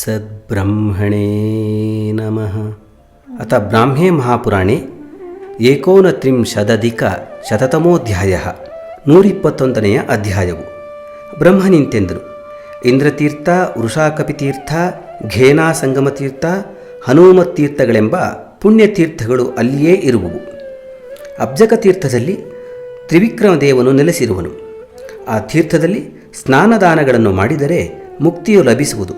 ಸದ್ಬ್ರಹ್ಮಣೇ ನಮಃ. ಅಥ ಬ್ರಾಹ್ಮೇ ಮಹಾಪುರಾಣೆ ಏಕೋನತ್ರಿಂಶದಧಿಕ ಶತತಮೋಧ್ಯಾಯ 121ನೇ ಅಧ್ಯಾಯವು. ಬ್ರಹ್ಮನಿಂತೆಂದನು. ಇಂದ್ರತೀರ್ಥ, ವೃಷಾಕಪಿತೀರ್ಥ, ಘೇನಾ ಸಂಗಮತೀರ್ಥ, ಹನುಮತ್ತೀರ್ಥಗಳೆಂಬ ಪುಣ್ಯತೀರ್ಥಗಳು ಅಲ್ಲಿಯೇ ಇರುವವು. ಅಬ್ಜಕತೀರ್ಥದಲ್ಲಿ ತ್ರಿವಿಕ್ರಮದೇವನು ನೆಲೆಸಿರುವನು. ಆ ತೀರ್ಥದಲ್ಲಿ ಸ್ನಾನದಾನಗಳನ್ನು ಮಾಡಿದರೆ ಮುಕ್ತಿಯು ಲಭಿಸುವುದು.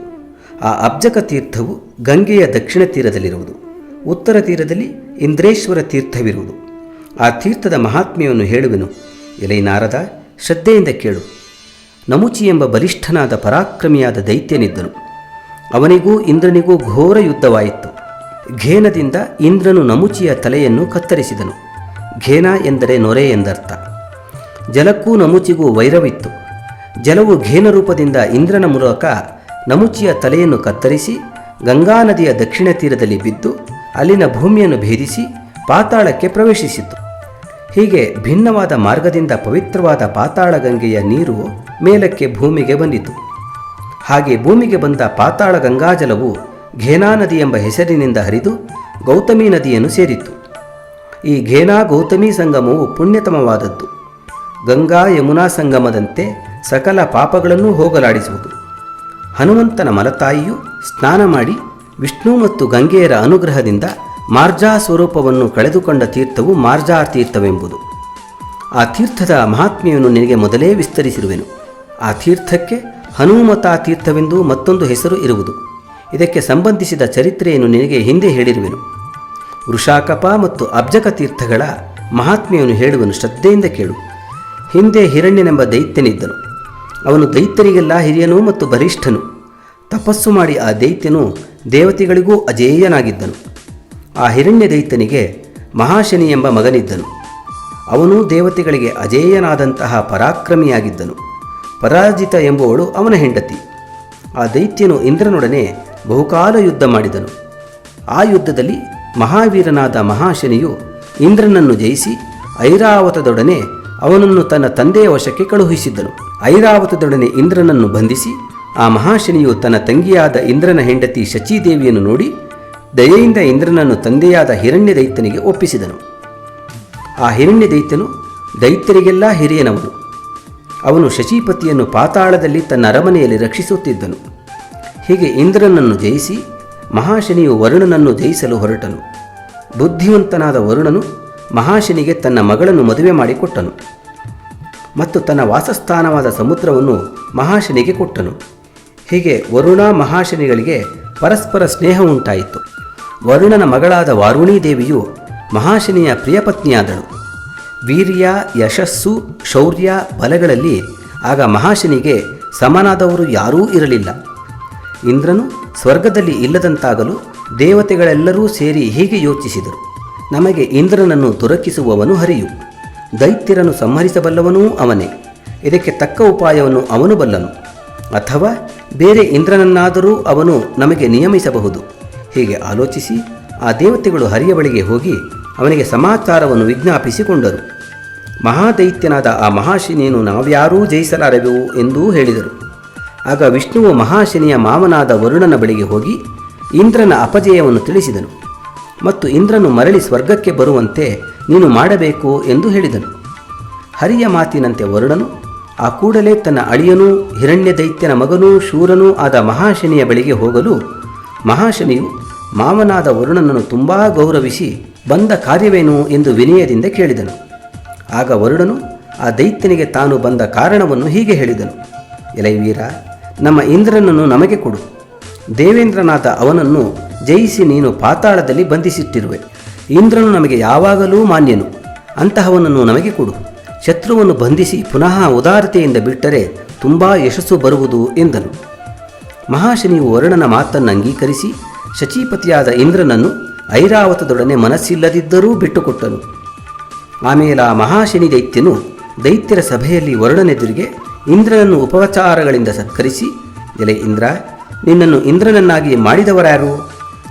ಆ ಅಬ್ಜಕ ತೀರ್ಥವು ಗಂಗೆಯ ದಕ್ಷಿಣ ತೀರದಲ್ಲಿರುವುದು. ಉತ್ತರ ತೀರದಲ್ಲಿ ಇಂದ್ರೇಶ್ವರ ತೀರ್ಥವಿರುವುದು. ಆ ತೀರ್ಥದ ಮಹಾತ್ಮ್ಯವನ್ನು ಹೇಳುವೆನು. ಎಲೈ ನಾರದ, ಶ್ರದ್ಧೆಯಿಂದ ಕೇಳು. ನಮುಚಿ ಎಂಬ ಬಲಿಷ್ಠನಾದ ಪರಾಕ್ರಮಿಯಾದ ದೈತ್ಯನಿದ್ದನು. ಅವನಿಗೂ ಇಂದ್ರನಿಗೂ ಘೋರ ಯುದ್ಧವಾಯಿತು. ಘೇನದಿಂದ ಇಂದ್ರನು ನಮುಚಿಯ ತಲೆಯನ್ನು ಕತ್ತರಿಸಿದನು. ಘೇನ ಎಂದರೆ ನೊರೆ ಎಂದರ್ಥ. ಜಲಕ್ಕೂ ನಮುಚಿಗೂ ವೈರವಿತ್ತು. ಜಲವು ಘೇನ ರೂಪದಿಂದ ಇಂದ್ರನ ಮೂಲಕ ನಮುಚಿಯ ತಲೆಯನ್ನು ಕತ್ತರಿಸಿ ಗಂಗಾ ನದಿಯ ದಕ್ಷಿಣ ತೀರದಲ್ಲಿ ಬಿದ್ದು ಅಲ್ಲಿನ ಭೂಮಿಯನ್ನು ಭೇದಿಸಿ ಪಾತಾಳಕ್ಕೆ ಪ್ರವೇಶಿಸಿತು. ಹೀಗೆ ಭಿನ್ನವಾದ ಮಾರ್ಗದಿಂದ ಪವಿತ್ರವಾದ ಪಾತಾಳ ಗಂಗೆಯ ನೀರು ಮೇಲಕ್ಕೆ ಭೂಮಿಗೆ ಬಂದಿತು. ಹಾಗೆ ಭೂಮಿಗೆ ಬಂದ ಪಾತಾಳ ಗಂಗಾಜಲವು ಘೇನಾ ನದಿ ಎಂಬ ಹೆಸರಿನಿಂದ ಹರಿದು ಗೌತಮಿ ನದಿಯನ್ನು ಸೇರಿತು. ಈ ಘೇನಾ ಗೌತಮಿ ಸಂಗಮವು ಪುಣ್ಯತಮವಾದದ್ದು. ಗಂಗಾ ಯಮುನಾ ಸಂಗಮದಂತೆ ಸಕಲ ಪಾಪಗಳನ್ನು ಹೋಗಲಾಡಿಸುವುದು. ಹನುಮಂತನ ಮಲತಾಯಿಯು ಸ್ನಾನ ಮಾಡಿ ವಿಷ್ಣು ಮತ್ತು ಗಂಗೆಯರ ಅನುಗ್ರಹದಿಂದ ಮಾರ್ಜಾ ಸ್ವರೂಪವನ್ನು ಕಳೆದುಕೊಂಡ ತೀರ್ಥವು ಮಾರ್ಜಾ ತೀರ್ಥವೆಂಬುದು. ಆ ತೀರ್ಥದ ಮಹಾತ್ಮ್ಯವನ್ನು ನಿನಗೆ ಮೊದಲೇ ವಿಸ್ತರಿಸಿರುವೆನು. ಆ ತೀರ್ಥಕ್ಕೆ ಹನುಮತಾ ತೀರ್ಥವೆಂದು ಮತ್ತೊಂದು ಹೆಸರು ಇರುವುದು. ಇದಕ್ಕೆ ಸಂಬಂಧಿಸಿದ ಚರಿತ್ರೆಯನ್ನು ನಿನಗೆ ಹಿಂದೆ ಹೇಳಿರುವೆನು. ವೃಷಾಕಪ ಮತ್ತು ಅಬ್ಜಕ ತೀರ್ಥಗಳ ಮಹಾತ್ಮ್ಯವನ್ನು ಹೇಳುವನು. ಶ್ರದ್ಧೆಯಿಂದ ಕೇಳು. ಹಿಂದೆ ಹಿರಣ್ಯನೆಂಬ ದೈತ್ಯನಿದ್ದನು. ಅವನು ದೈತ್ಯರಿಗೆಲ್ಲ ಹಿರಿಯನೂ ಮತ್ತು ಬಲಿಷ್ಠನು. ತಪಸ್ಸು ಮಾಡಿ ಆ ದೈತ್ಯನು ದೇವತೆಗಳಿಗೂ ಅಜೇಯನಾಗಿದ್ದನು. ಆ ಹಿರಣ್ಯ ದೈತ್ಯನಿಗೆ ಮಹಾಶನಿ ಎಂಬ ಮಗನಿದ್ದನು. ಅವನು ದೇವತೆಗಳಿಗೆ ಅಜೇಯನಾದಂತಹ ಪರಾಕ್ರಮಿಯಾಗಿದ್ದನು. ಪರಾಜಿತ ಎಂಬುವಳು ಅವನ ಹೆಂಡತಿ. ಆ ದೈತ್ಯನು ಇಂದ್ರನೊಡನೆ ಬಹುಕಾಲ ಯುದ್ಧ ಮಾಡಿದನು. ಆ ಯುದ್ಧದಲ್ಲಿ ಮಹಾವೀರನಾದ ಮಹಾಶನಿಯು ಇಂದ್ರನನ್ನು ಜಯಿಸಿ ಐರಾವತದೊಡನೆ ಅವನನ್ನು ತನ್ನ ತಂದೆಯ ವಶಕ್ಕೆ ಕಳುಹಿಸಿದ್ದನು. ಐರಾವತದೊಡನೆ ಇಂದ್ರನನ್ನು ಬಂಧಿಸಿ ಆ ಮಹಾಶನಿಯು ತನ್ನ ತಂಗಿಯಾದ ಇಂದ್ರನ ಹೆಂಡತಿ ಶಚೀದೇವಿಯನ್ನು ನೋಡಿ ದಯೆಯಿಂದ ಇಂದ್ರನನ್ನು ತಂದೆಯಾದ ಹಿರಣ್ಯ ದೈತ್ಯನಿಗೆ ಒಪ್ಪಿಸಿದನು. ಆ ಹಿರಣ್ಯ ದೈತ್ಯನು ದೈತ್ಯರಿಗೆಲ್ಲ ಹಿರಿಯನವನು. ಅವನು ಶಚೀಪತಿಯನ್ನು ಪಾತಾಳದಲ್ಲಿ ತನ್ನ ಅರಮನೆಯಲ್ಲಿ ರಕ್ಷಿಸುತ್ತಿದ್ದನು. ಹೀಗೆ ಇಂದ್ರನನ್ನು ಜಯಿಸಿ ಮಹಾಶನಿಯು ವರುಣನನ್ನು ಜಯಿಸಲು ಹೊರಟನು. ಬುದ್ಧಿವಂತನಾದ ವರುಣನು ಮಹಾಶನಿಗೆ ತನ್ನ ಮಗಳನ್ನು ಮದುವೆ ಮಾಡಿಕೊಟ್ಟನು ಮತ್ತು ತನ್ನ ವಾಸಸ್ಥಾನವಾದ ಸಮುದ್ರವನ್ನು ಮಹಾಶನಿಗೆ ಕೊಟ್ಟನು. ಹೀಗೆ ವರುಣ ಮಹಾಶನಿಗಳಿಗೆ ಪರಸ್ಪರ ಸ್ನೇಹ ಉಂಟಾಯಿತು. ವರುಣನ ಮಗಳಾದ ವಾರುಣೀ ದೇವಿಯು ಮಹಾಶನಿಯ ಪ್ರಿಯಪತ್ನಿಯಾದಳು. ವೀರ್ಯ, ಯಶಸ್ಸು, ಶೌರ್ಯ, ಬಲಗಳಲ್ಲಿ ಆಗ ಮಹಾಶನಿಗೆ ಸಮನಾದವರು ಯಾರೂ ಇರಲಿಲ್ಲ. ಇಂದ್ರನು ಸ್ವರ್ಗದಲ್ಲಿ ಇಲ್ಲದಂತಾಗಲು ದೇವತೆಗಳೆಲ್ಲರೂ ಸೇರಿ ಹೀಗೆ ಯೋಚಿಸಿದರು. ನಮಗೆ ಇಂದ್ರನನ್ನು ದೊರಕಿಸುವವನು ಹರಿಯು. ದೈತ್ಯರನ್ನು ಸಂಹರಿಸಬಲ್ಲವನೂ ಅವನೇ. ಇದಕ್ಕೆ ತಕ್ಕ ಉಪಾಯವನ್ನು ಅವನು ಬಲ್ಲನು. ಅಥವಾ ಬೇರೆ ಇಂದ್ರನನ್ನಾದರೂ ಅವನು ನಮಗೆ ನಿಯಮಿಸಬಹುದು. ಹೀಗೆ ಆಲೋಚಿಸಿ ಆ ದೇವತೆಗಳು ಹರಿಯ ಬಳಿಗೆ ಹೋಗಿ ಅವನಿಗೆ ಸಮಾಚಾರವನ್ನು ವಿಜ್ಞಾಪಿಸಿಕೊಂಡರು. ಮಹಾದೈತ್ಯನಾದ ಆ ಮಹಾಶನಿಯನ್ನು ನಾವ್ಯಾರೂ ಜಯಿಸಲಾರೆವು ಎಂದೂ ಹೇಳಿದರು. ಆಗ ವಿಷ್ಣುವು ಮಹಾಶನಿಯ ಮಾವನಾದ ವರುಣನ ಬಳಿಗೆ ಹೋಗಿ ಇಂದ್ರನ ಅಪಜಯವನ್ನು ತಿಳಿಸಿದನು ಮತ್ತು ಇಂದ್ರನು ಮರಳಿ ಸ್ವರ್ಗಕ್ಕೆ ಬರುವಂತೆ ನೀನು ಮಾಡಬೇಕು ಎಂದು ಹೇಳಿದನು. ಹರಿಯ ಮಾತಿನಂತೆ ವರುಣನು ಆ ಕೂಡಲೇ ತನ್ನ ಅಳಿಯನೂ ಹಿರಣ್ಯ ದೈತ್ಯನ ಮಗನೂ ಶೂರನೂ ಆದ ಮಹಾಶನಿಯ ಬಳಿಗೆ ಹೋಗಲು ಮಹಾಶನಿಯು ಮಾವನಾದ ವರುಣನನ್ನು ತುಂಬ ಗೌರವಿಸಿ ಬಂದ ಕಾರ್ಯವೇನು ಎಂದು ವಿನಯದಿಂದ ಕೇಳಿದನು. ಆಗ ವರುಣನು ಆ ದೈತ್ಯನಿಗೆ ತಾನು ಬಂದ ಕಾರಣವನ್ನು ಹೀಗೆ ಹೇಳಿದನು. ಎಲೈ ವೀರ, ನಮ್ಮ ಇಂದ್ರನನ್ನು ನಮಗೆ ಕೊಡು. ದೇವೇಂದ್ರನಾದ ಅವನನ್ನು ಜಯಿಸಿ ನೀನು ಪಾತಾಳದಲ್ಲಿ ಬಂಧಿಸಿಟ್ಟಿರುವೆ. ಇಂದ್ರನು ನಮಗೆ ಯಾವಾಗಲೂ ಮಾನ್ಯನು. ಅಂತಹವನನ್ನು ನಮಗೆ ಕೊಡು. ಶತ್ರುವನ್ನು ಬಂಧಿಸಿ ಪುನಃ ಉದಾರತೆಯಿಂದ ಬಿಟ್ಟರೆ ತುಂಬ ಯಶಸ್ಸು ಬರುವುದು ಎಂದನು. ಮಹಾಶನಿಯು ವರುಣನ ಮಾತನ್ನು ಅಂಗೀಕರಿಸಿ ಶಚೀಪತಿಯಾದ ಇಂದ್ರನನ್ನು ಐರಾವತದೊಡನೆ ಮನಸ್ಸಿಲ್ಲದಿದ್ದರೂ ಬಿಟ್ಟುಕೊಟ್ಟನು. ಆಮೇಲೆ ಆ ಮಹಾಶನಿ ದೈತ್ಯನು ದೈತ್ಯರ ಸಭೆಯಲ್ಲಿ ವರುಣನೆದುರಿಗೆ ಇಂದ್ರನನ್ನು ಉಪಚಾರಗಳಿಂದ ಸತ್ಕರಿಸಿ, ಎಲೆ ಇಂದ್ರ, ನಿನ್ನನ್ನು ಇಂದ್ರನನ್ನಾಗಿ ಮಾಡಿದವರ್ಯಾರು?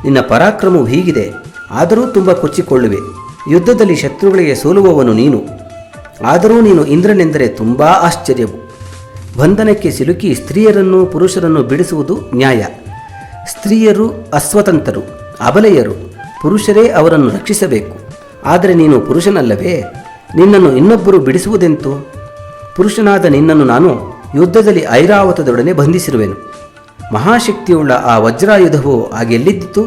ನಿನ್ನ ಪರಾಕ್ರಮವು ಹೀಗಿದೆ, ಆದರೂ ತುಂಬ ಕೊಚ್ಚಿಕೊಳ್ಳುವೆ. ಯುದ್ಧದಲ್ಲಿ ಶತ್ರುಗಳಿಗೆ ಸೋಲುವವನು ನೀನು. ಆದರೂ ನೀನು ಇಂದ್ರನೆಂದರೆ ತುಂಬ ಆಶ್ಚರ್ಯವು. ಬಂಧನಕ್ಕೆ ಸಿಲುಕಿ ಸ್ತ್ರೀಯರನ್ನು ಪುರುಷರನ್ನು ಬಿಡಿಸುವುದು ನ್ಯಾಯ. ಸ್ತ್ರೀಯರು ಅಸ್ವತಂತ್ರರು, ಅಬಲೆಯರು, ಪುರುಷರೇ ಅವರನ್ನು ರಕ್ಷಿಸಬೇಕು. ಆದರೆ ನೀನು ಪುರುಷನಲ್ಲವೇ? ನಿನ್ನನ್ನು ಇನ್ನೊಬ್ಬರು ಬಿಡಿಸುವುದೆಂತು? ಪುರುಷನಾದ ನಿನ್ನನ್ನು ನಾನು ಯುದ್ಧದಲ್ಲಿ ಐರಾವತದೊಡನೆ ಬಂಧಿಸಿರುವೆನು. ಮಹಾಶಕ್ತಿಯುಳ್ಳ ಆ ವಜ್ರಾಯುಧವು ಆಗೆಲ್ಲಿದ್ದಿತು?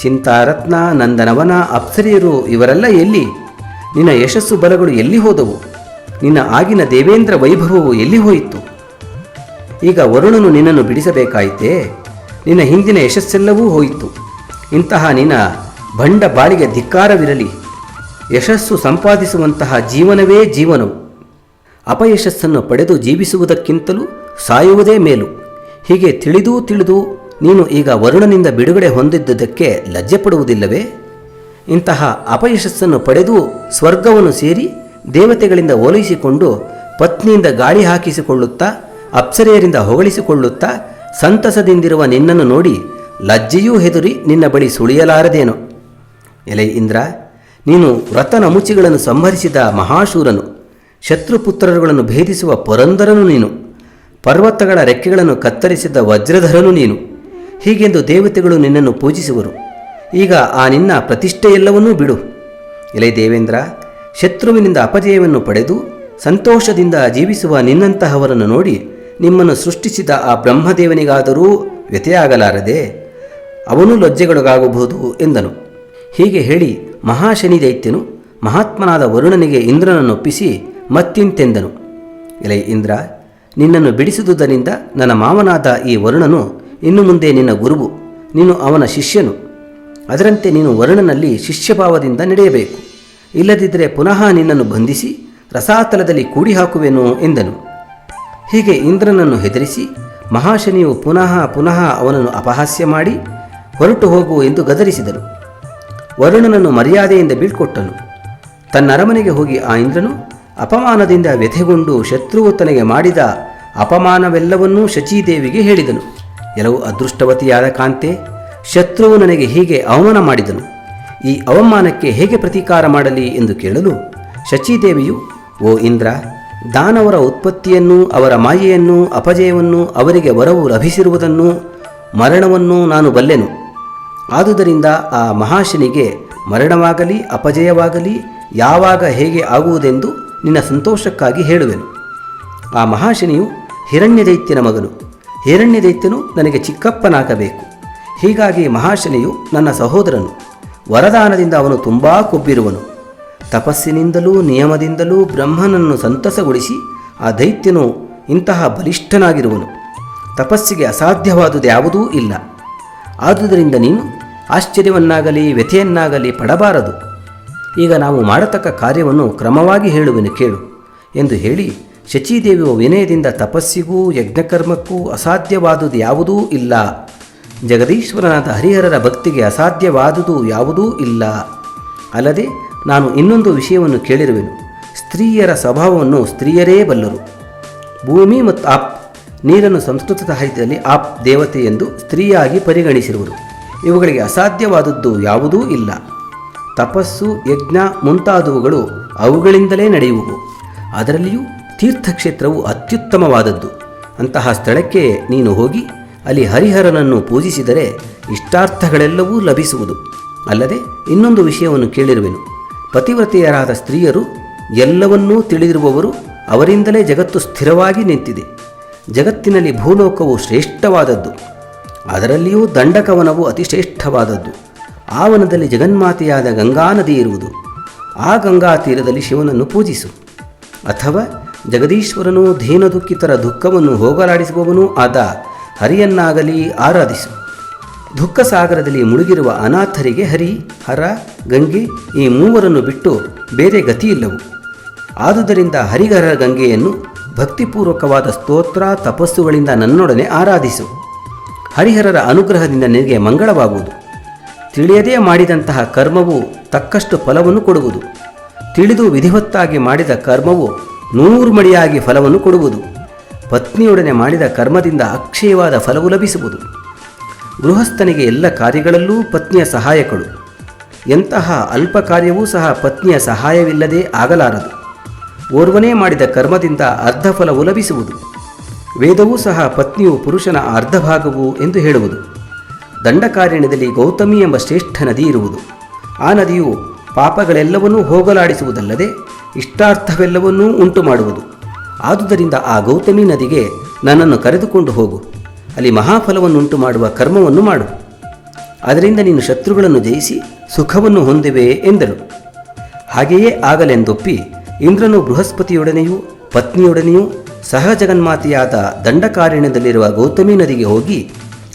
ಚಿಂತಾರತ್ನ, ನಂದನವನ, ಅಪ್ಸರೆಯರು ಇವರೆಲ್ಲ ಎಲ್ಲಿ? ನಿನ್ನ ಯಶಸ್ಸು ಬಲಗಳು ಎಲ್ಲಿ ಹೋದವು? ನಿನ್ನ ಆಗಿನ ದೇವೇಂದ್ರ ವೈಭವವು ಎಲ್ಲಿ ಹೋಯಿತು? ಈಗ ವರುಣನು ನಿನ್ನನ್ನು ಬಿಡಿಸಬೇಕಾಯಿತೇ? ನಿನ್ನ ಹಿಂದಿನ ಯಶಸ್ಸೆಲ್ಲವೂ ಹೋಯಿತು. ಇಂತಹ ನಿನ್ನ ಭಂಡ ಬಾಳಿಗೆ ಧಿಕ್ಕಾರವಿರಲಿ. ಯಶಸ್ಸು ಸಂಪಾದಿಸುವಂತಹ ಜೀವನವೇ ಜೀವನವು. ಅಪಯಶಸ್ಸನ್ನು ಪಡೆದು ಜೀವಿಸುವುದಕ್ಕಿಂತಲೂ ಸಾಯುವುದೇ ಮೇಲು. ಹೀಗೆ ತಿಳಿದು ನೀನು ಈಗ ವರುಣನಿಂದ ಬಿಡುಗಡೆ ಹೊಂದಿದ್ದುದಕ್ಕೆ ಲಜ್ಜೆ ಪಡುವುದಿಲ್ಲವೇ? ಇಂತಹ ಅಪಯಶಸ್ಸನ್ನು ಪಡೆದು ಸ್ವರ್ಗವನ್ನು ಸೇರಿ ದೇವತೆಗಳಿಂದ ಓಲೈಸಿಕೊಂಡು ಪತ್ನಿಯಿಂದ ಗಾಳಿ ಹಾಕಿಸಿಕೊಳ್ಳುತ್ತಾ ಅಪ್ಸರೆಯರಿಂದ ಹೊಗಳಿಸಿಕೊಳ್ಳುತ್ತಾ ಸಂತಸದಿಂದಿರುವ ನಿನ್ನನ್ನು ನೋಡಿ ಲಜ್ಜೆಯೂ ಹೆದರಿ ನಿನ್ನ ಬಳಿ ಸುಳಿಯಲಾರದೇನೋ. ಎಲೈ ಇಂದ್ರ, ನೀನು ವ್ರತನಮುಚಿಗಳನ್ನು ಸಂಹರಿಸಿದ ಮಹಾಶೂರನು, ಶತ್ರುಪುತ್ರರುಗಳನ್ನು ಭೇದಿಸುವ ಪುರಂದರನು ನೀನು, ಪರ್ವತಗಳ ರೆಕ್ಕೆಗಳನ್ನು ಕತ್ತರಿಸಿದ ವಜ್ರಧರನು ನೀನು. ಹೀಗೆಂದು ದೇವತೆಗಳು ನಿನ್ನನ್ನು ಪೂಜಿಸುವರು. ಈಗ ಆ ನಿನ್ನ ಪ್ರತಿಷ್ಠೆಯೆಲ್ಲವನ್ನೂ ಬಿಡು. ಎಲೈ ದೇವೇಂದ್ರ, ಶತ್ರುವಿನಿಂದ ಅಪಜಯವನ್ನು ಪಡೆದು ಸಂತೋಷದಿಂದ ಜೀವಿಸುವ ನಿನ್ನಂತಹವರನ್ನು ನೋಡಿ ನಿಮ್ಮನ್ನು ಸೃಷ್ಟಿಸಿದ ಆ ಬ್ರಹ್ಮದೇವನಿಗಾದರೂ ವ್ಯಥೆಯಾಗಲಾರದೆ ಅವನೂ ಲಜ್ಜೆಗೊಳಗಾಗಬಹುದು ಎಂದನು. ಹೀಗೆ ಹೇಳಿ ಮಹಾಶನಿ ದೈತ್ಯನು ಮಹಾತ್ಮನಾದ ವರುಣನಿಗೆ ಇಂದ್ರನನ್ನೊಪ್ಪಿಸಿ ಮತ್ತಿಂತೆಂದನು. ಎಲೈ ಇಂದ್ರ, ನಿನ್ನನ್ನು ಬಿಡಿಸುವುದರಿಂದ ನನ್ನ ಮಾವನಾದ ಈ ವರುಣನು ಇನ್ನು ಮುಂದೆ ನಿನ್ನ ಗುರುವು, ನೀನು ಅವನ ಶಿಷ್ಯನು. ಅದರಂತೆ ನೀನು ವರುಣನಲ್ಲಿ ಶಿಷ್ಯಭಾವದಿಂದ ನಡೆಯಬೇಕು. ಇಲ್ಲದಿದ್ದರೆ ಪುನಃ ನಿನ್ನನ್ನು ಬಂಧಿಸಿ ರಸಾತಲದಲ್ಲಿ ಕೂಡಿ ಹಾಕುವೆನು ಎಂದನು. ಹೀಗೆ ಇಂದ್ರನನ್ನು ಹೆದರಿಸಿ ಮಹಾಶನಿಯು ಪುನಃ ಅವನನ್ನು ಅಪಹಾಸ್ಯ ಮಾಡಿ ಹೊರಟು ಹೋಗು ಎಂದು ಗದರಿಸಿದನು. ವರುಣನನ್ನು ಮರ್ಯಾದೆಯಿಂದ ಬೀಳ್ಕೊಟ್ಟನು. ತನ್ನ ಅರಮನೆಗೆ ಹೋಗಿ ಆ ಇಂದ್ರನು ಅಪಮಾನದಿಂದ ವ್ಯಥೆಗೊಂಡು ಶತ್ರುವು ತನಗೆ ಮಾಡಿದ ಅಪಮಾನವೆಲ್ಲವನ್ನೂ ಶಚೀದೇವಿಗೆ ಹೇಳಿದನು. ಎಲ್ಲವೂ ಅದೃಷ್ಟವತಿಯಾದ ಕಾಂತೆ, ಶತ್ರುವು ನನಗೆ ಹೀಗೆ ಅವಮಾನ ಮಾಡಿದನು. ಈ ಅವಮಾನಕ್ಕೆ ಹೇಗೆ ಪ್ರತೀಕಾರ ಮಾಡಲಿ ಎಂದು ಕೇಳಲು ಶಚೀದೇವಿಯು, ಓ ಇಂದ್ರ, ದಾನವರ ಉತ್ಪತ್ತಿಯನ್ನು, ಅವರ ಮಾಯೆಯನ್ನು, ಅಪಜಯವನ್ನು, ಅವರಿಗೆ ವರವು ಲಭಿಸಿರುವುದನ್ನು, ಮರಣವನ್ನು ನಾನು ಬಲ್ಲೆನು. ಆದುದರಿಂದ ಆ ಮಹಾಶನಿಗೆ ಮರಣವಾಗಲಿ ಅಪಜಯವಾಗಲಿ ಯಾವಾಗ ಹೇಗೆ ಆಗುವುದೆಂದು ನಿನ್ನ ಸಂತೋಷಕ್ಕಾಗಿ ಹೇಳುವೆನು. ಆ ಮಹಾಶನಿಯು ಹಿರಣ್ಯದೈತ್ಯನ ಮಗನು. ಹಿರಣ್ಯದೈತ್ಯನು ನನಗೆ ಚಿಕ್ಕಪ್ಪನಾಗಬೇಕು. ಹೀಗಾಗಿ ಮಹಾಶನಿಯು ನನ್ನ ಸಹೋದರನು. ವರದಾನದಿಂದ ಅವನು ತುಂಬ ಕೊಬ್ಬಿರುವನು. ತಪಸ್ಸಿನಿಂದಲೂ ನಿಯಮದಿಂದಲೂ ಬ್ರಹ್ಮನನ್ನು ಸಂತಸಗೊಳಿಸಿ ಆ ದೈತ್ಯನು ಇಂತಹ ಬಲಿಷ್ಠನಾಗಿರುವನು. ತಪಸ್ಸಿಗೆ ಅಸಾಧ್ಯವಾದುದು ಯಾವುದೂ ಇಲ್ಲ. ಆದುದರಿಂದ ನೀನು ಆಶ್ಚರ್ಯವನ್ನಾಗಲಿ ವ್ಯಥೆಯನ್ನಾಗಲಿ ಪಡಬಾರದು. ಈಗ ನಾವು ಮಾಡತಕ್ಕ ಕಾರ್ಯವನ್ನು ಕ್ರಮವಾಗಿ ಹೇಳುವೆನು ಕೇಳು ಎಂದು ಹೇಳಿ ಶಚೀದೇವಿಯು ವಿನಯದಿಂದ ತಪಸ್ಸಿಗೂ ಯಜ್ಞಕರ್ಮಕ್ಕೂ ಅಸಾಧ್ಯವಾದುದು ಯಾವುದೂ ಇಲ್ಲ. ಜಗದೀಶ್ವರನಾದ ಹರಿಹರರ ಭಕ್ತಿಗೆ ಅಸಾಧ್ಯವಾದುದು ಯಾವುದೂ ಇಲ್ಲ. ಅಲ್ಲದೆ ನಾನು ಇನ್ನೊಂದು ವಿಷಯವನ್ನು ಕೇಳಿರುವೆನು. ಸ್ತ್ರೀಯರ ಸ್ವಭಾವವನ್ನು ಸ್ತ್ರೀಯರೇ ಬಲ್ಲರು. ಭೂಮಿ ಮತ್ತು ಆಪ್, ನೀರನ್ನು ಸಂಸ್ಕೃತ ಸಾಹಿತ್ಯದಲ್ಲಿ ಆಪ್ ದೇವತೆ ಎಂದು ಸ್ತ್ರೀಯಾಗಿ ಪರಿಗಣಿಸಿರುವರು. ಇವುಗಳಿಗೆ ಅಸಾಧ್ಯವಾದದ್ದು ಯಾವುದೂ ಇಲ್ಲ. ತಪಸ್ಸು, ಯಜ್ಞ ಮುಂತಾದವುಗಳು ಅವುಗಳಿಂದಲೇ ನಡೆಯುವುವು. ಅದರಲ್ಲಿಯೂ ತೀರ್ಥಕ್ಷೇತ್ರವು ಅತ್ಯುತ್ತಮವಾದದ್ದು. ಅಂತಹ ಸ್ಥಳಕ್ಕೆ ನೀನು ಹೋಗಿ ಅಲ್ಲಿ ಹರಿಹರನನ್ನು ಪೂಜಿಸಿದರೆ ಇಷ್ಟಾರ್ಥಗಳೆಲ್ಲವೂ ಲಭಿಸುವುದು. ಅಲ್ಲದೆ ಇನ್ನೊಂದು ವಿಷಯವನ್ನು ಕೇಳಿರುವೆನು. ಪತಿವ್ರತೆಯರಾದ ಸ್ತ್ರೀಯರು ಎಲ್ಲವನ್ನೂ ತಿಳಿದಿರುವವರು. ಅವರಿಂದಲೇ ಜಗತ್ತು ಸ್ಥಿರವಾಗಿ ನಿಂತಿದೆ. ಜಗತ್ತಿನಲ್ಲಿ ಭೂಲೋಕವು ಶ್ರೇಷ್ಠವಾದದ್ದು. ಅದರಲ್ಲಿಯೂ ದಂಡಕವನವು ಅತಿಶ್ರೇಷ್ಠವಾದದ್ದು. ಆ ವನದಲ್ಲಿ ಜಗನ್ಮಾತೆಯಾದ ಗಂಗಾ ನದಿ ಇರುವುದು. ಆ ಗಂಗಾ ತೀರದಲ್ಲಿ ಶಿವನನ್ನು ಪೂಜಿಸು. ಅಥವಾ ಜಗದೀಶ್ವರನು ದೀನದುಃಖಿತರ ದುಃಖವನ್ನು ಹೋಗಲಾಡಿಸುವವನೂ ಆದ ಹರಿಯನ್ನಾಗಲಿ ಆರಾಧಿಸು. ದುಃಖ ಸಾಗರದಲ್ಲಿ ಮುಳುಗಿರುವ ಅನಾಥರಿಗೆ ಹರಿ, ಹರ, ಗಂಗೆ ಈ ಮೂವರನ್ನು ಬಿಟ್ಟು ಬೇರೆ ಗತಿಯಿಲ್ಲವು. ಆದುದರಿಂದ ಹರಿಹರ ಗಂಗೆಯನ್ನು ಭಕ್ತಿಪೂರ್ವಕವಾದ ಸ್ತೋತ್ರ ತಪಸ್ಸುಗಳಿಂದ ನನ್ನೊಡನೆ ಆರಾಧಿಸು. ಹರಿಹರರ ಅನುಗ್ರಹದಿಂದ ನಿನಗೆ ಮಂಗಳವಾಗುವುದು. ತಿಳಿಯದೇ ಮಾಡಿದಂತಹ ಕರ್ಮವು ತಕ್ಕಷ್ಟು ಫಲವನ್ನು ಕೊಡುವುದು. ತಿಳಿದು ವಿಧಿವತ್ತಾಗಿ ಮಾಡಿದ ಕರ್ಮವು 100 ಮಡಿಯಾಗಿ ಫಲವನ್ನು ಕೊಡುವುದು. ಪತ್ನಿಯೊಡನೆ ಮಾಡಿದ ಕರ್ಮದಿಂದ ಅಕ್ಷಯವಾದ ಫಲವು ಲಭಿಸುವುದು. ಗೃಹಸ್ಥನಿಗೆ ಎಲ್ಲ ಕಾರ್ಯಗಳಲ್ಲೂ ಪತ್ನಿಯ ಸಹಾಯಕಳು. ಎಂತಹ ಅಲ್ಪ ಕಾರ್ಯವೂ ಸಹ ಪತ್ನಿಯ ಸಹಾಯವಿಲ್ಲದೆ ಆಗಲಾರದು. ಓರ್ವನೇ ಮಾಡಿದ ಕರ್ಮದಿಂದ ಅರ್ಧ ಫಲವು ಲಭಿಸುವುದು. ವೇದವೂ ಸಹ ಪತ್ನಿಯು ಪುರುಷನ ಅರ್ಧ ಭಾಗವು ಎಂದು ಹೇಳುವುದು. ದಂಡಕಾರಣ್ಯದಲ್ಲಿ ಗೌತಮಿ ಎಂಬ ಶ್ರೇಷ್ಠ ನದಿ ಇರುವುದು. ಆ ನದಿಯು ಪಾಪಗಳೆಲ್ಲವನ್ನೂ ಹೋಗಲಾಡಿಸುವುದಲ್ಲದೆ ಇಷ್ಟಾರ್ಥವೆಲ್ಲವನ್ನೂ ಉಂಟು ಮಾಡುವುದು. ಆದುದರಿಂದ ಆ ಗೌತಮಿ ನದಿಗೆ ನನ್ನನ್ನು ಕರೆದುಕೊಂಡು ಹೋಗು. ಅಲ್ಲಿ ಮಹಾಫಲವನ್ನುಂಟು ಮಾಡುವ ಕರ್ಮವನ್ನು ಮಾಡು. ಅದರಿಂದ ನೀನು ಶತ್ರುಗಳನ್ನು ಜಯಿಸಿ ಸುಖವನ್ನು ಹೊಂದಿವೆ ಎಂದಳು. ಹಾಗೆಯೇ ಆಗಲೆಂದೊಪ್ಪಿ ಇಂದ್ರನು ಬೃಹಸ್ಪತಿಯೊಡನೆಯೂ ಪತ್ನಿಯೊಡನೆಯೂ ಸಹಜಗನ್ಮಾತೆಯಾದ ದಂಡಕಾರಣ್ಯದಲ್ಲಿರುವ ಗೌತಮಿ ನದಿಗೆ ಹೋಗಿ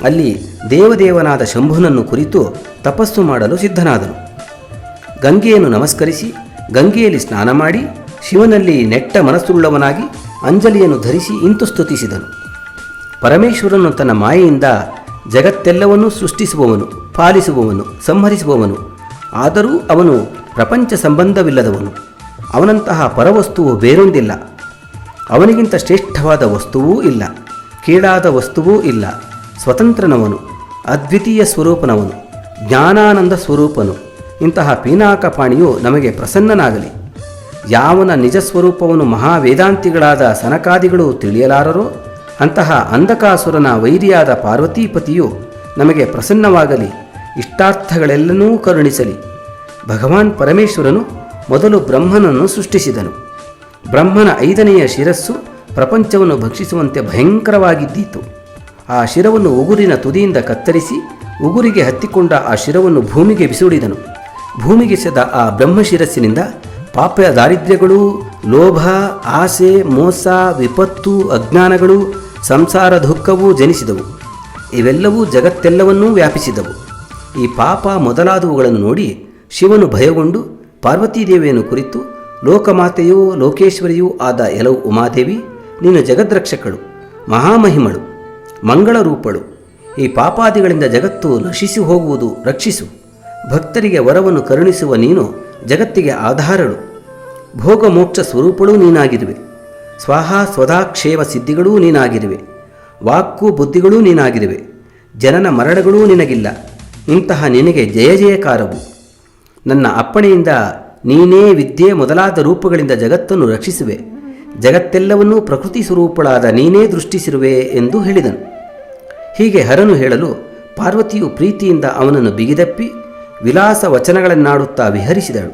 ಅಲ್ಲಿ ದೇವದೇವನಾದ ಶಂಭುನನ್ನು ಕುರಿತು ತಪಸ್ಸು ಮಾಡಲು ಸಿದ್ಧನಾದನು. ಗಂಗೆಯನ್ನು ನಮಸ್ಕರಿಸಿ ಗಂಗೆಯಲ್ಲಿ ಸ್ನಾನ ಮಾಡಿ ಶಿವನಲ್ಲಿ ನೆಟ್ಟ ಮನಸ್ಸುಳ್ಳವನಾಗಿ ಅಂಜಲಿಯನ್ನು ಧರಿಸಿ ಇಂತು ಸ್ತುತಿಸಿದನು. ಪರಮೇಶ್ವರನು ತನ್ನ ಮಾಯೆಯಿಂದ ಜಗತ್ತೆಲ್ಲವನ್ನೂ ಸೃಷ್ಟಿಸುವವನು, ಪಾಲಿಸುವವನು, ಸಂಹರಿಸುವವನು. ಆದರೂ ಅವನು ಪ್ರಪಂಚ ಸಂಬಂಧವಿಲ್ಲದವನು. ಅವನಂತಹ ಪರವಸ್ತುವು ಬೇರೊಂದಿಲ್ಲ. ಅವನಿಗಿಂತ ಶ್ರೇಷ್ಠವಾದ ವಸ್ತುವೂ ಇಲ್ಲ, ಕೀಳಾದ ವಸ್ತುವೂ ಇಲ್ಲ. ಸ್ವತಂತ್ರನವನು, ಅದ್ವಿತೀಯ ಸ್ವರೂಪನವನು, ಜ್ಞಾನಾನಂದ ಸ್ವರೂಪನು. ಇಂತಹ ಪೀನಾಕಪಾಣಿಯು ನಮಗೆ ಪ್ರಸನ್ನನಾಗಲಿ. ಯಾವನ ನಿಜ ಸ್ವರೂಪವನ್ನು ಮಹಾವೇದಾಂತಿಗಳಾದ ಸನಕಾದಿಗಳು ತಿಳಿಯಲಾರರೋ ಅಂತಹ ಅಂಧಕಾಸುರನ ವೈರಿಯಾದ ಪಾರ್ವತೀಪತಿಯು ನಮಗೆ ಪ್ರಸನ್ನವಾಗಲಿ, ಇಷ್ಟಾರ್ಥಗಳೆಲ್ಲನೂ ಕರುಣಿಸಲಿ. ಭಗವಾನ್ ಪರಮೇಶ್ವರನು ಮೊದಲು ಬ್ರಹ್ಮನನ್ನು ಸೃಷ್ಟಿಸಿದನು. ಬ್ರಹ್ಮನ 5ನೆಯ ಶಿರಸ್ಸು ಪ್ರಪಂಚವನ್ನು ಭಕ್ಷಿಸುವಂತೆ ಭಯಂಕರವಾಗಿದ್ದೀತು. ಆ ಶಿರವನ್ನು ಉಗುರಿನ ತುದಿಯಿಂದ ಕತ್ತರಿಸಿ ಉಗುರಿಗೆ ಹತ್ತಿಕೊಂಡ ಆ ಶಿರವನ್ನು ಭೂಮಿಗೆ ಬಿಸುಡಿದನು. ಭೂಮಿಗೆ ಸೆದ ಆ ಬ್ರಹ್ಮಶಿರಸ್ಸಿನಿಂದ ಪಾಪ ದಾರಿದ್ರ್ಯಗಳು, ಲೋಭ, ಆಸೆ, ಮೋಸ, ವಿಪತ್ತು, ಅಜ್ಞಾನಗಳು, ಸಂಸಾರ ದುಃಖವೂ ಜನಿಸಿದವು. ಇವೆಲ್ಲವೂ ಜಗತ್ತೆಲ್ಲವನ್ನೂ ವ್ಯಾಪಿಸಿದವು. ಈ ಪಾಪ ಮೊದಲಾದವುಗಳನ್ನು ನೋಡಿ ಶಿವನು ಭಯಗೊಂಡು ಪಾರ್ವತೀದೇವಿಯನ್ನು ಕುರಿತು, ಲೋಕಮಾತೆಯೂ ಲೋಕೇಶ್ವರಿಯೂ ಆದ ಎಲವು ಉಮಾದೇವಿ, ನೀನು ಜಗದ್ರಕ್ಷಕಳು, ಮಹಾಮಹಿಮಳು, ಮಂಗಳರೂಪಳು. ಈ ಪಾಪಾದಿಗಳಿಂದ ಜಗತ್ತು ನಶಿಸಿ ಹೋಗುವುದು, ರಕ್ಷಿಸು. ಭಕ್ತರಿಗೆ ವರವನ್ನು ಕರುಣಿಸುವ ನೀನು ಜಗತ್ತಿಗೆ ಆಧಾರಳು. ಭೋಗ ಮೋಕ್ಷ ಸ್ವರೂಪಳೂ ನೀನಾಗಿರುವೆ. ಸ್ವಾಹ ಸ್ವದಾಕ್ಷೇಮ ಸಿದ್ಧಿಗಳೂ ನೀನಾಗಿರುವೆ. ವಾಕ್ಕು ಬುದ್ಧಿಗಳೂ ನೀನಾಗಿರುವೆ. ಜನನ ಮರಣಗಳೂ ನಿನಗಿಲ್ಲ. ಇಂತಹ ನಿನಗೆ ಜಯ ಜಯಕಾರವು. ನನ್ನ ಅಪ್ಪಣೆಯಿಂದ ನೀನೇ ವಿದ್ಯೆ ಮೊದಲಾದ ರೂಪಗಳಿಂದ ಜಗತ್ತನ್ನು ರಕ್ಷಿಸುವೆ. ಜಗತ್ತೆಲ್ಲವನ್ನೂ ಪ್ರಕೃತಿ ಸ್ವರೂಪಳಾದ ನೀನೇ ದೃಷ್ಟಿಸಿರುವೆ ಎಂದು ಹೇಳಿದನು. ಹೀಗೆ ಹರನು ಹೇಳಲು ಪಾರ್ವತಿಯು ಪ್ರೀತಿಯಿಂದ ಅವನನ್ನು ಬಿಗಿದಪ್ಪಿ ವಿಲಾಸ ವಚನಗಳನ್ನಾಡುತ್ತಾ ವಿಹರಿಸಿದಳು.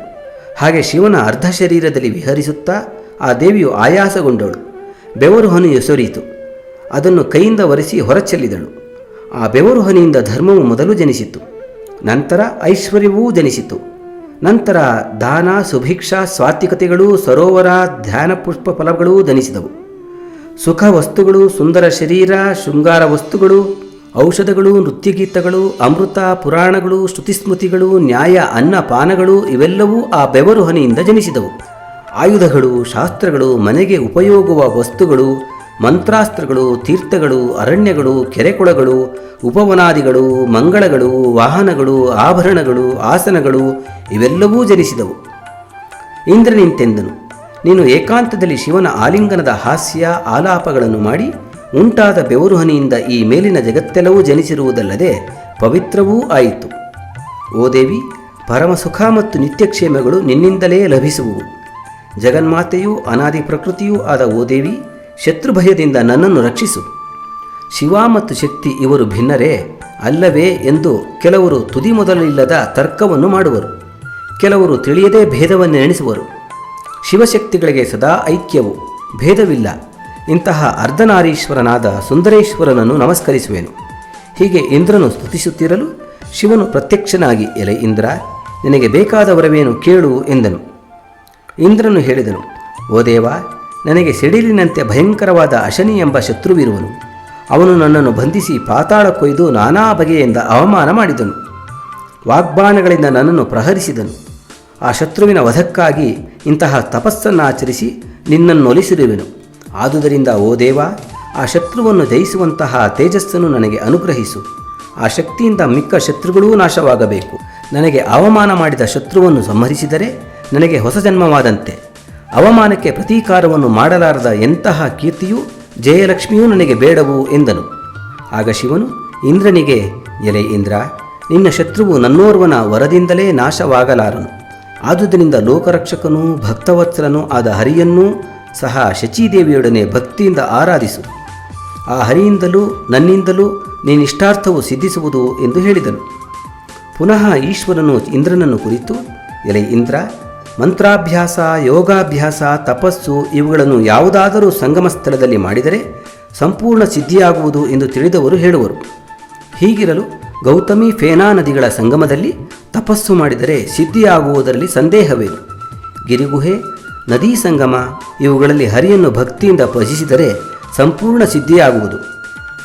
ಹಾಗೆ ಶಿವನ ಅರ್ಧ ಶರೀರದಲ್ಲಿ ವಿಹರಿಸುತ್ತಾ ಆ ದೇವಿಯು ಆಯಾಸಗೊಂಡಳು. ಬೆವರು ಹನಿ ಎಸೊರೀತು. ಅದನ್ನು ಕೈಯಿಂದ ಒರೆಸಿ ಹೊರಚೆಲ್ಲಿದಳು. ಆ ಬೆವರು ಹನಿಯಿಂದ ಧರ್ಮವು ಮೊದಲು ಜನಿಸಿತು, ನಂತರ ಐಶ್ವರ್ಯವೂ ಜನಿಸಿತು. ನಂತರ ದಾನ, ಸುಭಿಕ್ಷಾ, ಸ್ವಾತ್ವಿಕತೆಗಳು, ಸರೋವರ, ಧ್ಯಾನ, ಪುಷ್ಪ ಫಲಗಳೂ ಜನಿಸಿದವು. ಸುಖ ವಸ್ತುಗಳು, ಸುಂದರ ಶರೀರ, ಶೃಂಗಾರ ವಸ್ತುಗಳು, ಔಷಧಗಳು, ನೃತ್ಯಗೀತಗಳು, ಅಮೃತ, ಪುರಾಣಗಳು, ಶ್ರುತಿಸ್ಮೃತಿಗಳು, ನ್ಯಾಯ, ಅನ್ನ, ಪಾನಗಳು ಇವೆಲ್ಲವೂ ಆ ಬೆವರು ಹನಿಯಿಂದ ಜನಿಸಿದವು. ಆಯುಧಗಳು, ಶಾಸ್ತ್ರಗಳು, ಮನೆಗೆ ಉಪಯೋಗುವ ವಸ್ತುಗಳು, ಮಂತ್ರಾಸ್ತ್ರಗಳು, ತೀರ್ಥಗಳು, ಅರಣ್ಯಗಳು, ಕೆರೆಕೊಳಗಳು, ಉಪವನಾದಿಗಳು, ಮಂಗಳಗಳು, ವಾಹನಗಳು, ಆಭರಣಗಳು, ಆಸನಗಳು ಇವೆಲ್ಲವೂ ಜನಿಸಿದವು. ಇಂದ್ರನಿಂತೆಂದನು, ನೀನು ಏಕಾಂತದಲ್ಲಿ ಶಿವನ ಆಲಿಂಗನದ ಹಾಸ್ಯ ಆಲಾಪಗಳನ್ನು ಮಾಡಿ ಉಂಟಾದ ಬೆವರು ಹನಿಯಿಂದ ಈ ಮೇಲಿನ ಜಗತ್ತೆಲ್ಲವೂ ಜನಿಸಿರುವುದಲ್ಲದೆ ಪವಿತ್ರವೂ ಆಯಿತು. ಓ ದೇವಿ, ಪರಮಸುಖ ಮತ್ತು ನಿತ್ಯಕ್ಷೇಮಗಳು ನಿನ್ನಿಂದಲೇ ಲಭಿಸುವುವು. ಜಗನ್ಮಾತೆಯೂ ಅನಾದಿ ಪ್ರಕೃತಿಯೂ ಆದ ಓ ದೇವಿ, ಶತ್ರುಭಯದಿಂದ ನನ್ನನ್ನು ರಕ್ಷಿಸು. ಶಿವ ಮತ್ತು ಶಕ್ತಿ ಇವರು ಭಿನ್ನರೇ ಅಲ್ಲವೇ ಎಂದು ಕೆಲವರು ತುದಿ ಮೊದಲಿಲ್ಲದ ತರ್ಕವನ್ನು ಮಾಡುವರು. ಕೆಲವರು ತಿಳಿಯದೇ ಭೇದವನ್ನು ಎಣಿಸುವರು. ಶಿವಶಕ್ತಿಗಳಿಗೆ ಸದಾ ಐಕ್ಯವು, ಭೇದವಿಲ್ಲ. ಇಂತಹ ಅರ್ಧನಾರೀಶ್ವರನಾದ ಸುಂದರೇಶ್ವರನನ್ನು ನಮಸ್ಕರಿಸುವೆನು. ಹೀಗೆ ಇಂದ್ರನು ಸ್ತುತಿಸುತ್ತಿರಲು ಶಿವನು ಪ್ರತ್ಯಕ್ಷನಾಗಿ, ಎಲೆ ಇಂದ್ರ, ನಿನಗೆ ಬೇಕಾದ ವರವೇನು ಕೇಳು ಎಂದನು. ಇಂದ್ರನು ಹೇಳಿದನು, ಓ ದೇವ, ನನಗೆ ಸಿಡಿಲಿನಂತೆ ಭಯಂಕರವಾದ ಅಶನಿ ಎಂಬ ಶತ್ರುವಿರುವನು. ಅವನು ನನ್ನನ್ನು ಬಂಧಿಸಿ ಪಾತಾಳ ಕೊಯ್ದು ನಾನಾ ಬಗೆಯಿಂದ ಅವಮಾನ ಮಾಡಿದನು. ವಾಗ್ಬಾಣಗಳಿಂದ ನನ್ನನ್ನು ಪ್ರಹರಿಸಿದನು. ಆ ಶತ್ರುವಿನ ವಧಕ್ಕಾಗಿ ಇಂತಹ ತಪಸ್ಸನ್ನಾಚರಿಸಿ ನಿನ್ನನ್ನೊಲಿಸಿರುವೆನು. ಆದುದರಿಂದ ಓ ದೇವ, ಆ ಶತ್ರುವನ್ನು ಜಯಿಸುವಂತಹ ತೇಜಸ್ಸನ್ನು ನನಗೆ ಅನುಗ್ರಹಿಸು. ಆ ಶಕ್ತಿಯಿಂದ ಮಿಕ್ಕ ಶತ್ರುಗಳೂ ನಾಶವಾಗಬೇಕು. ನನಗೆ ಅವಮಾನ ಮಾಡಿದ ಶತ್ರುವನ್ನು ಸಂಹರಿಸಿದರೆ ನನಗೆ ಹೊಸ ಜನ್ಮವಾದಂತೆ. ಅವಮಾನಕ್ಕೆ ಪ್ರತೀಕಾರವನ್ನು ಮಾಡಲಾರದ ಎಂತಹ ಕೀರ್ತಿಯೂ ಜಯಲಕ್ಷ್ಮಿಯೂ ನನಗೆ ಬೇಡವು ಎಂದನು. ಆಗ ಶಿವನು ಇಂದ್ರನಿಗೆ, ಎಲೆ ಇಂದ್ರ, ನಿನ್ನ ಶತ್ರುವು ನನ್ನೋರ್ವನ ವರದಿಂದಲೇ ನಾಶವಾಗಲಾರನು. ಆದುದರಿಂದ ಲೋಕರಕ್ಷಕನೂ ಭಕ್ತವತ್ಸಲನೂ ಆದ ಹರಿಯನ್ನೂ ಸಹ ಶಚೀದೇವಿಯೊಡನೆ ಭಕ್ತಿಯಿಂದ ಆರಾಧಿಸು. ಆ ಹರಿಯಿಂದಲೂ ನನ್ನಿಂದಲೂ ನಿನ್ನಿಷ್ಟಾರ್ಥವು ಸಿದ್ಧಿಸುವುದು ಎಂದು ಹೇಳಿದನು. ಪುನಃ ಈಶ್ವರನು ಇಂದ್ರನನ್ನು ಕುರಿತು, ಎಲೆ ಇಂದ್ರ, ಮಂತ್ರಾಭ್ಯಾಸ, ಯೋಗಾಭ್ಯಾಸ, ತಪಸ್ಸು ಇವುಗಳನ್ನು ಯಾವುದಾದರೂ ಸಂಗಮ ಸ್ಥಳದಲ್ಲಿ ಮಾಡಿದರೆ ಸಂಪೂರ್ಣ ಸಿದ್ಧಿಯಾಗುವುದು ಎಂದು ತಿಳಿದವರು ಹೇಳುವರು. ಹೀಗಿರಲು ಗೌತಮಿ ಫೇನಾ ನದಿಗಳ ಸಂಗಮದಲ್ಲಿ ತಪಸ್ಸು ಮಾಡಿದರೆ ಸಿದ್ಧಿಯಾಗುವುದರಲ್ಲಿ ಸಂದೇಹವೇನು? ಗಿರಿಗುಹೆ, ನದೀ ಸಂಗಮ ಇವುಗಳಲ್ಲಿ ಹರಿಯನ್ನು ಭಕ್ತಿಯಿಂದ ಭಜಿಸಿದರೆ ಸಂಪೂರ್ಣ ಸಿದ್ಧಿಯಾಗುವುದು.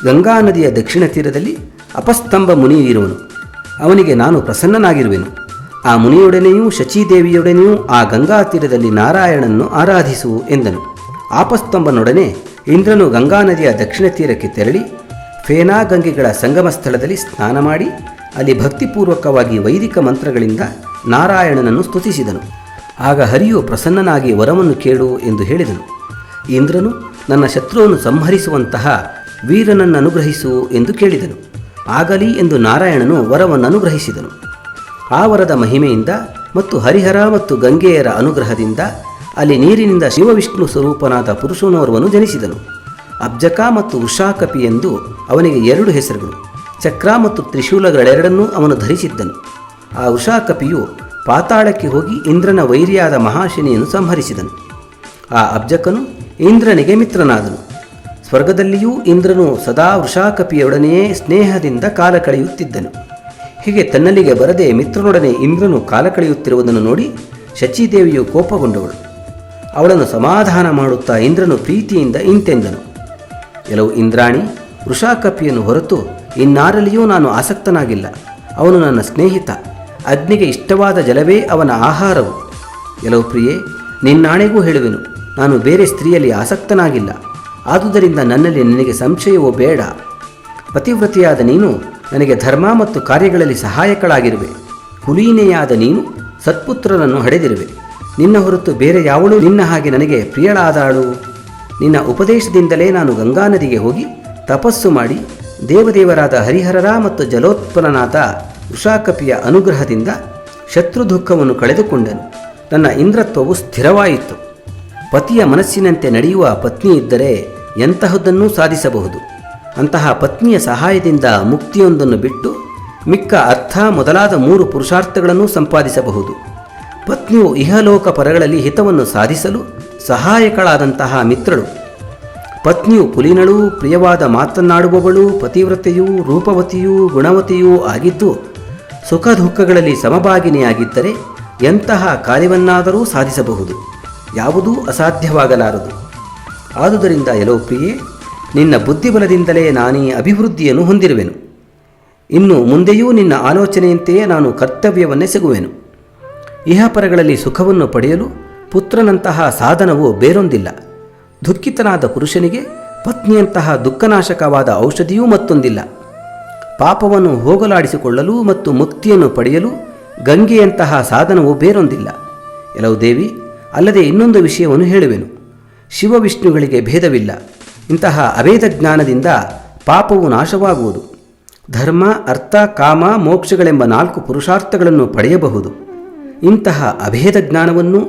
ಗಂಗಾ ನದಿಯ ದಕ್ಷಿಣ ತೀರದಲ್ಲಿ ಅಪಸ್ತಂಭ ಮುನಿ ಇರುವನು. ಅವನಿಗೆ ನಾನು ಪ್ರಸನ್ನನಾಗಿರುವೆನು. ಆ ಮುನಿಯೊಡನೆಯೂ ಶಚೀದೇವಿಯೊಡನೆಯೂ ಆ ಗಂಗಾ ತೀರದಲ್ಲಿ ನಾರಾಯಣನನ್ನು ಆರಾಧಿಸು ಎಂದನು. ಆಪಸ್ತಂಭನೊಡನೆ ಇಂದ್ರನು ಗಂಗಾ ನದಿಯ ದಕ್ಷಿಣ ತೀರಕ್ಕೆ ತೆರಳಿ ಫೇನಾ ಗಂಗೆಗಳ ಸಂಗಮ ಸ್ಥಳದಲ್ಲಿ ಸ್ನಾನ ಮಾಡಿ ಅಲ್ಲಿ ಭಕ್ತಿಪೂರ್ವಕವಾಗಿ ವೈದಿಕ ಮಂತ್ರಗಳಿಂದ ನಾರಾಯಣನನ್ನು ಸ್ತುತಿಸಿದನು. ಆಗ ಹರಿಯು ಪ್ರಸನ್ನನಾಗಿ ವರವನ್ನು ಕೇಳು ಎಂದು ಹೇಳಿದನು. ಇಂದ್ರನು ನನ್ನ ಶತ್ರುವನ್ನು ಸಂಹರಿಸುವಂತಹ ವೀರನನ್ನು ಅನುಗ್ರಹಿಸು ಎಂದು ಕೇಳಿದನು. ಆಗಲಿ ಎಂದು ನಾರಾಯಣನು ವರವನ್ನು ಅನುಗ್ರಹಿಸಿದನು. ಆ ವರದ ಮಹಿಮೆಯಿಂದ ಮತ್ತು ಹರಿಹರ ಮತ್ತು ಗಂಗೆಯರ ಅನುಗ್ರಹದಿಂದ ಅಲ್ಲಿ ನೀರಿನಿಂದ ಶಿವವಿಷ್ಣು ಸ್ವರೂಪನಾದ ಪುರುಷನೋರ್ವನು ಜನಿಸಿದನು. ಅಬ್ಜಕ ಮತ್ತು ಉಷಾಕಪಿ ಎಂದು ಅವನಿಗೆ 2 ಹೆಸರುಗಳು. ಚಕ್ರ ಮತ್ತು ತ್ರಿಶೂಲಗಳೆರಡನ್ನೂ ಅವನು ಧರಿಸಿದ್ದನು. ಆ ಉಷಾಕಪಿಯು ಪಾತಾಳಕ್ಕೆ ಹೋಗಿ ಇಂದ್ರನ ವೈರಿಯಾದ ಮಹಾಶನಿಯನ್ನು ಸಂಹರಿಸಿದನು. ಆ ಅಬ್ಜಕನು ಇಂದ್ರನಿಗೆ ಮಿತ್ರನಾದನು. ಸ್ವರ್ಗದಲ್ಲಿಯೂ ಇಂದ್ರನು ಸದಾ ವೃಷಾಕಪಿಯೊಡನೆಯೇ ಸ್ನೇಹದಿಂದ ಕಾಲ ಕಳೆಯುತ್ತಿದ್ದನು. ಹೀಗೆ ತನ್ನಲ್ಲಿಗೆ ಬರದೆ ಮಿತ್ರನೊಡನೆ ಇಂದ್ರನು ಕಾಲ ಕಳೆಯುತ್ತಿರುವುದನ್ನು ನೋಡಿ ಶಚೀದೇವಿಯು ಕೋಪಗೊಂಡವಳು. ಅವಳನ್ನು ಸಮಾಧಾನ ಮಾಡುತ್ತಾ ಇಂದ್ರನು ಪ್ರೀತಿಯಿಂದ ಇಂತೆಂದನು, ಕೆಲವು ಇಂದ್ರಾಣಿ, ವೃಷಾಕಪಿಯನ್ನು ಹೊರತು ಇನ್ನಾರಲ್ಲಿಯೂ ನಾನು ಆಸಕ್ತನಾಗಿಲ್ಲ. ಅವನು ನನ್ನ ಸ್ನೇಹಿತ. ಅಗ್ನಿಗೆ ಇಷ್ಟವಾದ ಜಲವೇ ಅವನ ಆಹಾರವು. ಕೆಲವು ಪ್ರಿಯೆ, ನಿನ್ನಾಣೆಗೂ ಹೇಳುವೆನು, ನಾನು ಬೇರೆ ಸ್ತ್ರೀಯಲ್ಲಿ ಆಸಕ್ತನಾಗಿಲ್ಲ. ಆದುದರಿಂದ ನನ್ನಲ್ಲಿ ನಿನಗೆ ಸಂಶಯವೂ ಬೇಡ. ಪತಿವ್ರತೆಯಾದ ನೀನು ನನಗೆ ಧರ್ಮ ಮತ್ತು ಕಾರ್ಯಗಳಲ್ಲಿ ಸಹಾಯಕಳಾಗಿರುವೆ. ಕುಲೀನೆಯಾದ ನೀನು ಸತ್ಪುತ್ರರನ್ನು ಹಡೆದಿರುವೆ. ನಿನ್ನ ಹೊರತು ಬೇರೆ ಯಾವಳೂ ನಿನ್ನ ಹಾಗೆ ನನಗೆ ಪ್ರಿಯಳಾದಾಳು. ನಿನ್ನ ಉಪದೇಶದಿಂದಲೇ ನಾನು ಗಂಗಾ ನದಿಗೆ ಹೋಗಿ ತಪಸ್ಸು ಮಾಡಿ ದೇವದೇವರಾದ ಹರಿಹರರ ಮತ್ತು ಜಲೋತ್ಪನ್ನನಾದ ವೃಷಾಕಪಿಯ ಅನುಗ್ರಹದಿಂದ ಶತ್ರು ದುಃಖವನ್ನು ಕಳೆದುಕೊಂಡನು. ನನ್ನ ಇಂದ್ರತ್ವವು ಸ್ಥಿರವಾಯಿತು. ಪತಿಯ ಮನಸ್ಸಿನಂತೆ ನಡೆಯುವ ಪತ್ನಿ ಇದ್ದರೆ ಎಂತಹದ್ದನ್ನೂ ಸಾಧಿಸಬಹುದು. ಅಂತಹ ಪತ್ನಿಯ ಸಹಾಯದಿಂದ ಮುಕ್ತಿಯೊಂದನ್ನು ಬಿಟ್ಟು ಮಿಕ್ಕ ಅರ್ಥ ಮೊದಲಾದ 3 ಪುರುಷಾರ್ಥಗಳನ್ನು ಸಂಪಾದಿಸಬಹುದು. ಪತ್ನಿಯು ಇಹಲೋಕ ಪರಗಳಲ್ಲಿ ಹಿತವನ್ನು ಸಾಧಿಸಲು ಸಹಾಯಕಳಾದಂತಹ ಮಿತ್ರಳು. ಪತ್ನಿಯು ಕುಲೀನಳೂ ಪ್ರಿಯವಾದ ಮಾತನ್ನಾಡುವವಳು, ಪತಿವ್ರತೆಯೂ ರೂಪವತಿಯೂ ಗುಣವತಿಯೂ ಆಗಿದ್ದು ಸುಖ ದುಃಖಗಳಲ್ಲಿ ಸಮಭಾಗಿನಿಯಾಗಿದ್ದರೆ ಎಂತಹ ಕಾರ್ಯವನ್ನಾದರೂ ಸಾಧಿಸಬಹುದು. ಯಾವುದೂ ಅಸಾಧ್ಯವಾಗಲಾರದು. ಆದುದರಿಂದ ಎಲ್ಲೋ ಪ್ರಿಯೆ, ನಿನ್ನ ಬುದ್ಧಿಬಲದಿಂದಲೇ ನಾನೀ ಅಭಿವೃದ್ಧಿಯನ್ನು ಹೊಂದಿರುವೆನು. ಇನ್ನು ಮುಂದೆಯೂ ನಿನ್ನ ಆಲೋಚನೆಯಂತೆಯೇ ನಾನು ಕರ್ತವ್ಯವನ್ನೆಸಗುವೆನು. ಇಹಪರಗಳಲ್ಲಿ ಸುಖವನ್ನು ಪಡೆಯಲು ಪುತ್ರನಂತಹ ಸಾಧನವು ಬೇರೊಂದಿಲ್ಲ. ದುಃಖಿತನಾದ ಪುರುಷನಿಗೆ ಪತ್ನಿಯಂತಹ ದುಃಖನಾಶಕವಾದ ಔಷಧಿಯೂ ಮತ್ತೊಂದಿಲ್ಲ. ಪಾಪವನ್ನು ಹೋಗಲಾಡಿಸಿಕೊಳ್ಳಲು ಮತ್ತು ಮುಕ್ತಿಯನ್ನು ಪಡೆಯಲು ಗಂಗೆಯಂತಹ ಸಾಧನವು ಬೇರೊಂದಿಲ್ಲ. ಎಲ್ಲವೂ ದೇವಿ, ಅಲ್ಲದೆ ಇನ್ನೊಂದು ವಿಷಯವನ್ನು ಹೇಳುವೆನು. ಶಿವವಿಷ್ಣುಗಳಿಗೆ ಭೇದವಿಲ್ಲ. ಇಂತಹ ಅಭೇದ ಜ್ಞಾನದಿಂದ ಪಾಪವು ನಾಶವಾಗುವುದು. ಧರ್ಮ, ಅರ್ಥ, ಕಾಮ, ಮೋಕ್ಷಗಳೆಂಬ 4 ಪುರುಷಾರ್ಥಗಳನ್ನು ಪಡೆಯಬಹುದು. ಇಂತಹ ಅಭೇದ ಜ್ಞಾನವನ್ನು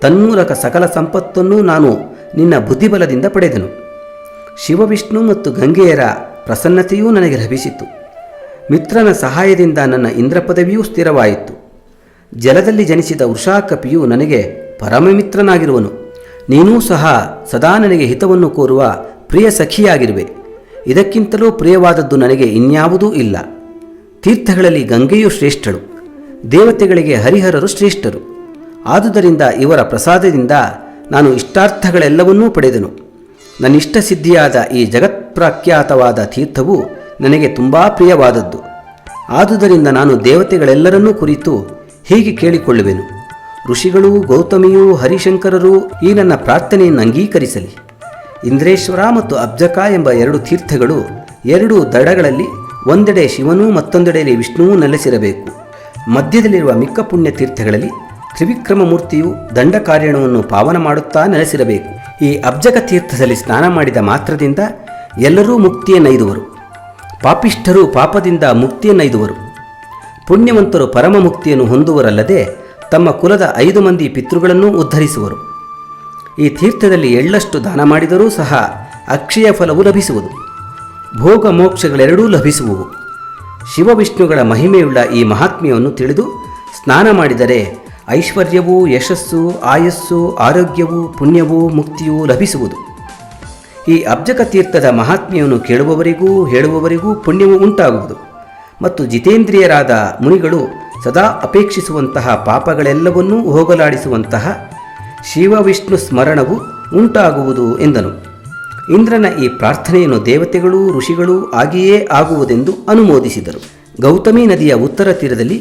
ತನ್ಮೂಲಕ ಸಕಲ ಸಂಪತ್ತನ್ನು ನಾನು ನಿನ್ನ ಬುದ್ಧಿಬಲದಿಂದ ಪಡೆದೆನು. ಶಿವವಿಷ್ಣು ಮತ್ತು ಗಂಗೆಯರ ಪ್ರಸನ್ನತೆಯೂ ನನಗೆ ಲಭಿಸಿತು. ಮಿತ್ರನ ಸಹಾಯದಿಂದ ನನ್ನ ಇಂದ್ರ ಪದವಿಯೂ ಸ್ಥಿರವಾಯಿತು. ಜಲದಲ್ಲಿ ಜನಿಸಿದ ವೃಷಾಕಪಿಯು ನನಗೆ ಪರಮಮಿತ್ರನಾಗಿರುವನು. ನೀನೂ ಸಹ ಸದಾ ನನಗೆ ಹಿತವನ್ನು ಕೋರುವ ಪ್ರಿಯ ಸಖಿಯಾಗಿರುವೆ. ಇದಕ್ಕಿಂತಲೂ ಪ್ರಿಯವಾದದ್ದು ನನಗೆ ಇನ್ಯಾವುದೂ ಇಲ್ಲ. ತೀರ್ಥಗಳಲ್ಲಿ ಗಂಗೆಯೂ ಶ್ರೇಷ್ಠಳು, ದೇವತೆಗಳಿಗೆ ಹರಿಹರರು ಶ್ರೇಷ್ಠರು. ಆದುದರಿಂದ ಇವರ ಪ್ರಸಾದದಿಂದ ನಾನು ಇಷ್ಟಾರ್ಥಗಳೆಲ್ಲವನ್ನೂ ಪಡೆದೆನು. ನನ್ನಿಷ್ಟ ಸಿದ್ಧಿಯಾದ ಈ ಜಗತ್ಪ್ರಖ್ಯಾತವಾದ ತೀರ್ಥವು ನನಗೆ ತುಂಬ ಪ್ರಿಯವಾದದ್ದು. ಆದುದರಿಂದ ನಾನು ದೇವತೆಗಳೆಲ್ಲರನ್ನೂ ಕುರಿತು ಹೀಗೆ ಕೇಳಿಕೊಳ್ಳುವೆನು, ಋಷಿಗಳೂ ಗೌತಮಿಯೂ ಹರಿಶಂಕರರೂ ಈ ನನ್ನ ಪ್ರಾರ್ಥನೆಯನ್ನು ಅಂಗೀಕರಿಸಲಿ. ಇಂದ್ರೇಶ್ವರ ಮತ್ತು ಅಬ್ಜಕ ಎಂಬ 2 ತೀರ್ಥಗಳು 2 ದಡಗಳಲ್ಲಿ ಒಂದೆಡೆ ಶಿವನೂ ಮತ್ತೊಂದೆಡೆಯಲ್ಲಿ ವಿಷ್ಣುವೂ ನೆಲೆಸಿರಬೇಕು. ಮಧ್ಯದಲ್ಲಿರುವ ಮಿಕ್ಕ ಪುಣ್ಯ ತೀರ್ಥಗಳಲ್ಲಿ ತ್ರಿವಿಕ್ರಮ ಮೂರ್ತಿಯು ದಂಡಕಾರ್ಯಣವನ್ನು ಪಾವನ ಮಾಡುತ್ತಾ ನೆಲೆಸಿರಬೇಕು. ಈ ಅಬ್ಜಕ ತೀರ್ಥದಲ್ಲಿ ಸ್ನಾನ ಮಾಡಿದ ಮಾತ್ರದಿಂದ ಎಲ್ಲರೂ ಮುಕ್ತಿಯನ್ನೈದುವರು. ಪಾಪಿಷ್ಠರು ಪಾಪದಿಂದ ಮುಕ್ತಿಯನ್ನೈದುವರು. ಪುಣ್ಯವಂತರು ಪರಮ ಮುಕ್ತಿಯನ್ನು ಹೊಂದುವರಲ್ಲದೆ ತಮ್ಮ ಕುಲದ 5 ಮಂದಿ ಪಿತೃಗಳನ್ನೂ ಉದ್ಧರಿಸುವರು. ಈ ತೀರ್ಥದಲ್ಲಿ ಎಳ್ಳಷ್ಟು ದಾನ ಮಾಡಿದರೂ ಸಹ ಅಕ್ಷಯ ಫಲವು ಲಭಿಸುವುದು. ಭೋಗ ಮೋಕ್ಷಗಳೆರಡೂ ಲಭಿಸುವುವು. ಶಿವವಿಷ್ಣುಗಳ ಮಹಿಮೆಯುಳ್ಳ ಈ ಮಹಾತ್ಮ್ಯವನ್ನು ತಿಳಿದು ಸ್ನಾನ ಮಾಡಿದರೆ ಐಶ್ವರ್ಯವೂ, ಯಶಸ್ಸು, ಆಯಸ್ಸು, ಆರೋಗ್ಯವೂ, ಪುಣ್ಯವೂ, ಮುಕ್ತಿಯೂ ಲಭಿಸುವುದು. ಈ ಅಬ್ಜಕ ತೀರ್ಥದ ಮಹಾತ್ಮ್ಯವನ್ನು ಕೇಳುವವರಿಗೂ ಹೇಳುವವರಿಗೂ ಪುಣ್ಯವು ಉಂಟಾಗುವುದು ಮತ್ತು ಜಿತೇಂದ್ರಿಯರಾದ ಮುನಿಗಳು ಸದಾ ಅಪೇಕ್ಷಿಸುವಂತಹ ಪಾಪಗಳೆಲ್ಲವನ್ನೂ ಹೋಗಲಾಡಿಸುವಂತಹ ಶಿವವಿಷ್ಣು ಸ್ಮರಣವು ಉಂಟಾಗುವುದು ಎಂದನು. ಇಂದ್ರನ ಈ ಪ್ರಾರ್ಥನೆಯನ್ನು ದೇವತೆಗಳೂ ಋಷಿಗಳೂ ಆಗಿಯೇ ಆಗುವುದೆಂದು ಅನುಮೋದಿಸಿದರು. ಗೌತಮಿ ನದಿಯ ಉತ್ತರ ತೀರದಲ್ಲಿ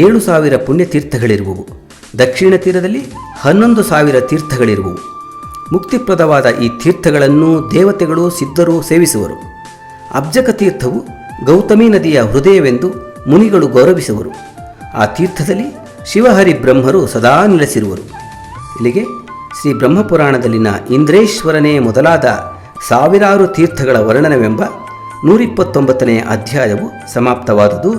7,000 ಪುಣ್ಯತೀರ್ಥಗಳಿರುವವು. ದಕ್ಷಿಣ ತೀರದಲ್ಲಿ 11,000 ತೀರ್ಥಗಳಿರುವವು. ಮುಕ್ತಿಪ್ರದವಾದ ಈ ತೀರ್ಥಗಳನ್ನು ದೇವತೆಗಳು, ಸಿದ್ಧರು ಸೇವಿಸುವರು. ಅಬ್ಜಕ ತೀರ್ಥವು ಗೌತಮಿ ನದಿಯ ಹೃದಯವೆಂದು ಮುನಿಗಳು ಗೌರವಿಸುವರು. ಆ ತೀರ್ಥದಲ್ಲಿ ಶಿವಹರಿ ಬ್ರಹ್ಮರು ಸದಾ ನೆಲೆಸಿರುವರು. ಇಲ್ಲಿಗೆ ಶ್ರೀ ಬ್ರಹ್ಮಪುರಾಣದಲ್ಲಿನ ಇಂದ್ರೇಶ್ವರನೇ ಮೊದಲಾದ ಸಾವಿರಾರು ತೀರ್ಥಗಳ ವರ್ಣನವೆಂಬ 129ನೇ ಅಧ್ಯಾಯವು ಸಮಾಪ್ತವಾದುದು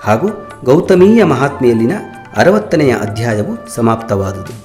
ಹಾಗೂ ಗೌತಮೀಯ ಮಹಾತ್ಮೆಯಲ್ಲಿನ 60ನೆಯ ಅಧ್ಯಾಯವು ಸಮಾಪ್ತವಾದುದು.